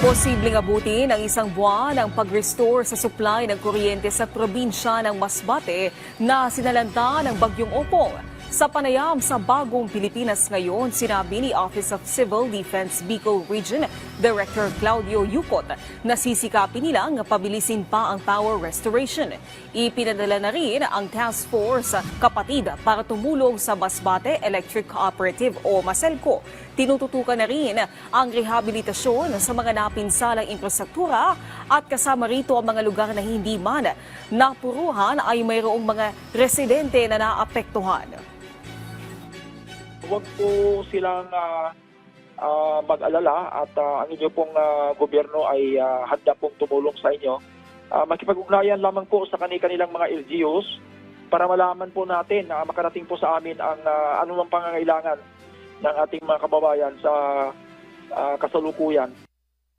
Posibleng abutin ang isang buwan ang pag-restore sa supply ng kuryente sa probinsya ng Masbate na sinalanta ng Bagyong Opong. Sa panayam sa Bagong Pilipinas ngayon, sinabi ni Office of Civil Defense Bicol Region Director Claudio Yucot na sisikapin nilang pabilisin pa ang power restoration. Ipinadala na rin ang task force kapatid para tumulong sa Masbate Electric Cooperative o MASELCO. Tinututukan na rin ang rehabilitasyon sa mga napinsalang infrastruktura at kasama rito ang mga lugar na hindi man napuruhan ay mayroong mga residente na naapektuhan. Huwag po silang mag-alala at ang inyo pong gobyerno ay handa pong tumulong sa inyo. Makipag-ugnayan lamang po sa kanilang mga LGUs para malaman po natin na makarating po sa amin ang anumang pangangailangan ng ating mga kababayan sa kasalukuyan.